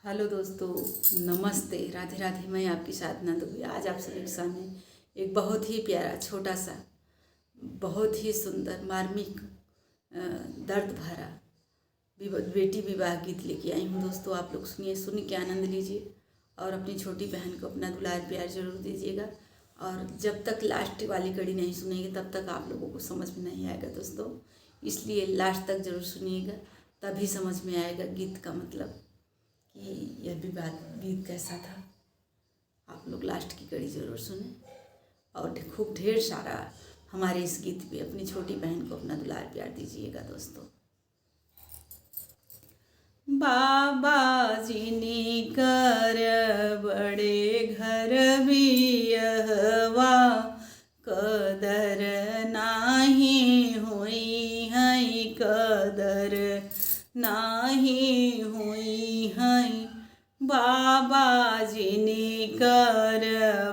Hello दोस्तों, नमस्ते, राधे राधे। मैं आपकी साधना दुबे आज आप सभी के सामने एक बहुत ही प्यारा छोटा सा बहुत ही सुंदर मार्मिक दर्द भरा बेटी विवाह गीत लेके आई हूँ। दोस्तों आप लोग सुनिए, सुन के आनंद लीजिए और अपनी छोटी बहन को अपना दुलार प्यार जरूर दीजिएगा। और जब तक लास्ट वाली कड़ी नहीं सुनेंगे तब तक आप लोगों को समझ में नहीं आएगा दोस्तों, इसलिए लास्ट तक जरूर सुनिएगा, तभी समझ में आएगा गीत का मतलब कि यह विवाह गीत कैसा था। आप लोग लास्ट की कड़ी ज़रूर सुने और खूब ढेर सारा हमारे इस गीत पे अपनी छोटी बहन को अपना दुलार प्यार दीजिएगा दोस्तों। बाबा जी ने कर बड़े घर बियहवा, कदर नाही हुई है, कदर नाही हुई है। बाबा जी ने कर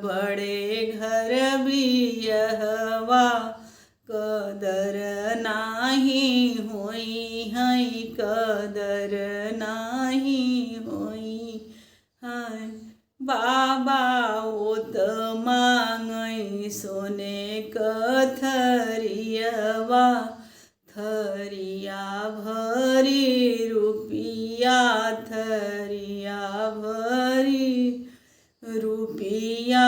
बड़े घर बियहवा, कदर नाही हुई है, कदर नाही हुई है। बाबा ओत मांगई सोने कथरियवा, थरिया भरी रुपिया, थरिया भरी रुपिया,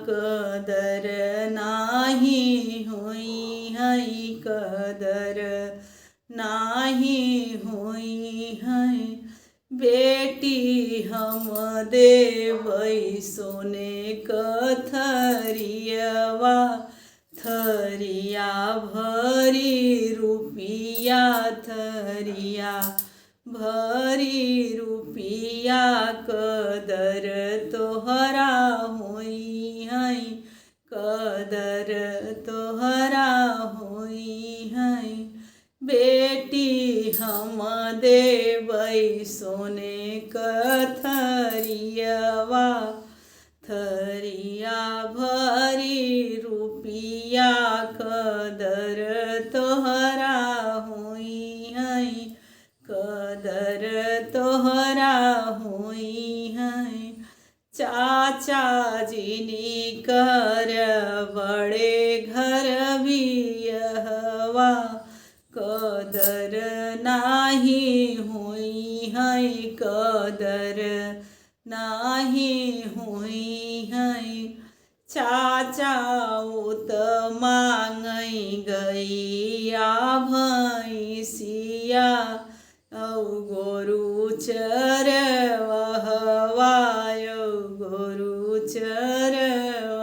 कदर नाही हुई है, कदर नाही हुई है। बेटी हम देवई सोने कथरियवा, थरिया भरी रुपिया, थरिया भरी रुपिया, कदर तोहरा हुई है, कदर तोहरा हुई है। बेटी हम देवई सोने कथरियवा, थरिया भरी रुपिया, कदर तोहरा हुई है, कदर तोहरा हुई है। चाचा जी ने कर बड़े घर बियहवा, कदर नाही हुई है, कदर नाही हुई है। चाचा उत मांगई गैया भैंसिया, औ गोरु चरवहवा, गोरु चरवहवा,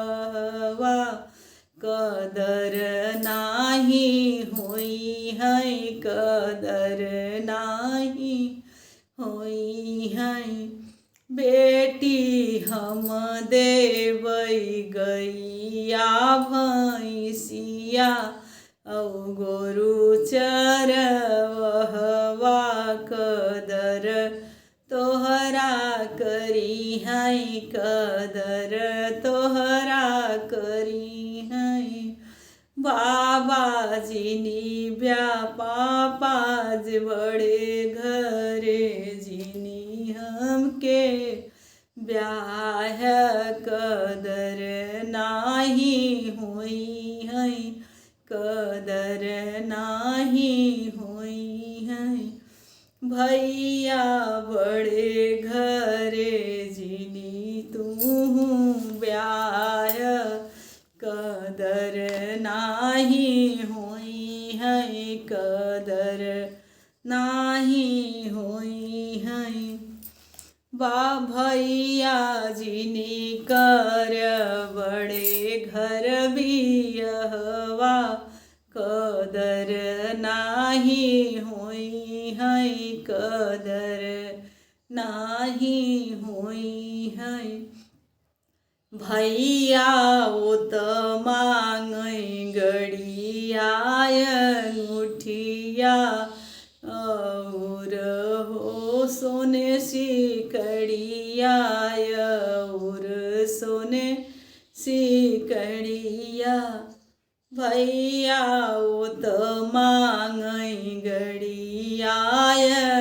कदर नाही हुई है, कदर नाही हुई है। बेटी हम देवई गैया भैंसिया, औ गोरु चरवहवा, कदर तोहरा करी है, कदर तोहरा करी है। बाबा जी ने ब्या पापाज बड़े घरे जिनी हमके ब्याह, कदर नाही हुई है, कदर नाही हुई है। भैया बड़े घरे जिनी तू ब्याह, कदर नाही हुई है, कदर नाही हुई है। भैया जी ने कर बड़े घर बियहवा, कदर नाही हुई है, कदर नाही हुई है। भैया ओत मांगई गड़िया अंगूठिया, और हो सोने सी कड़िया, और सोने सी कड़िया। भैया ओत मांगई गड़िया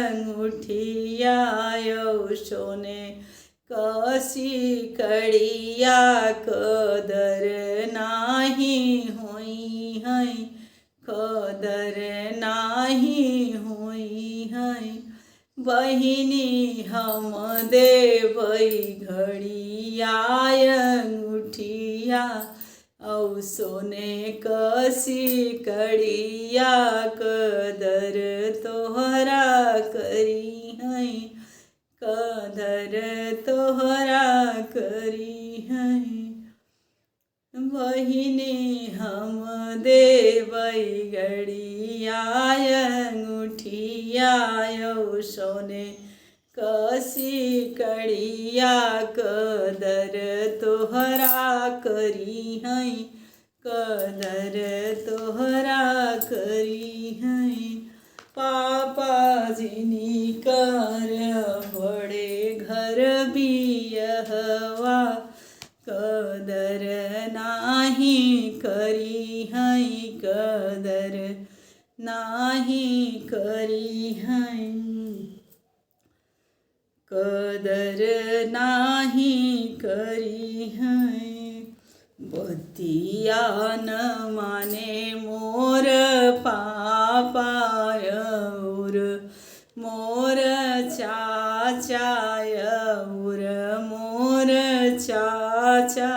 अंगूठिया, सोने कसी कड़िया कदर नाही होई है, कदर नाही होई है। बहिनी हम देवई घड़िया अंगूठिया औ सोने कसी कड़िया कदर तोहरा करी है, कदर तोहरा करी है। बहिनी हम देवई घड़िया अंगूठिया औ सोने कसी कड़िया कदर तोहरा करी है, कदर तोहरा करी है। पापा जिनी कर बड़े घर बियहवा कदर नाही करी है, कदर नाही करी है, कदर नाही करी है। बतिया न माने मोर पापा और मोर चाचा और मोर चाचा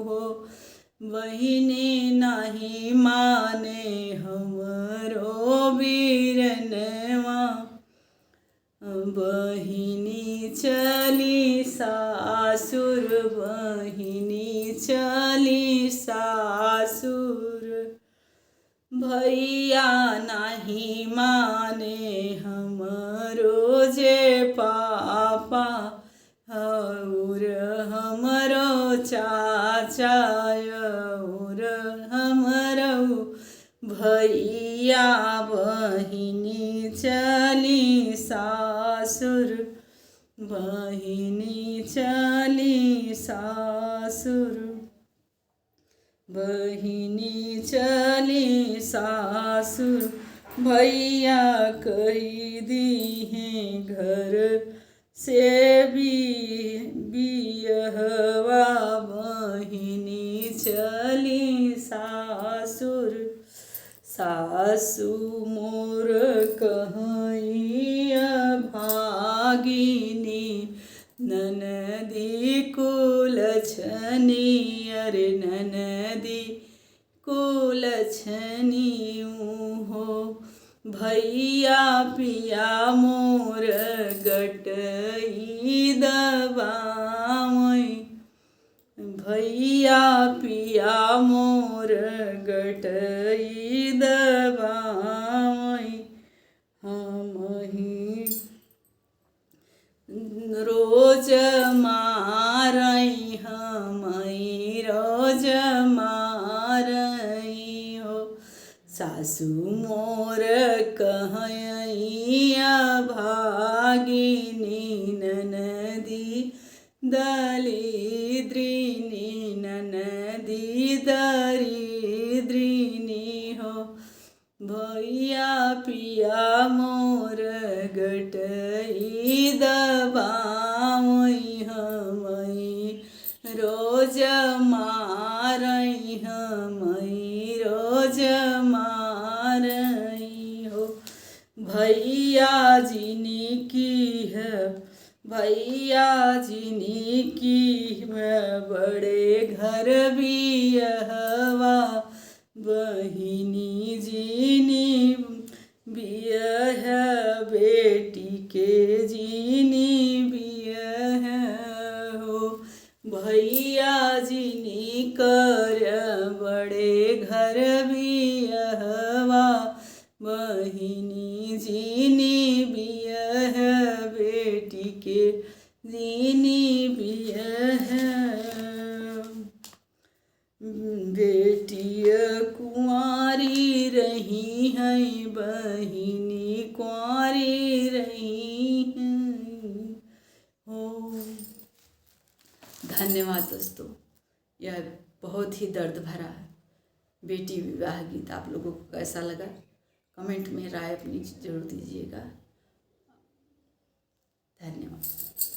हो। बहिनी नहीं माने हमरो बीरनवा, बहिनी चली सासुर, बहिनी चली सासुर। भैया नहीं माने हमरो जे पापा और हमरो चाचा और हमरो भैया। बहिनी चली सासुर, बहिनी चली सासुर, बहिनी चली सासुर। भैया कही दी हैं घर से बियहवा, बहिनी चली सासुर। सासु मोर कहिया भागिनी ननदी कुलछनी, अरे ननदी कुलछनी हो। भैया पिया मोर गटई दबावई, भैया पिया मोर गटई दबावई। हम ही रोज मारई, हम ही रोज मारई हो। सासु मोर कहैया भागिनी ननदी दलिद्रिनी, ननदी दरिद्रिनी हो। भैया पिया मोर गटई दबावई, हमई रोज मारई, हमई रोज मारई हो। भैया जिनी की है, भैया जिनी की है बड़े घर बियहवा, बहिनी जिनी बियह बेटी के जिनी बियह हो। भैया जिनी कर बड़े घर बियहवा, बहिनी जिनी बियह बेटी के जिनी बियह। बेटिया कुंवारी रही है, बहिनी कुंवारी रही है हो। धन्यवाद दोस्तों, यह बहुत ही दर्द भरा है बेटी विवाह गीत। आप लोगों को कैसा लगा कमेंट में राय अपनी जरूर दीजिएगा। धन्यवाद।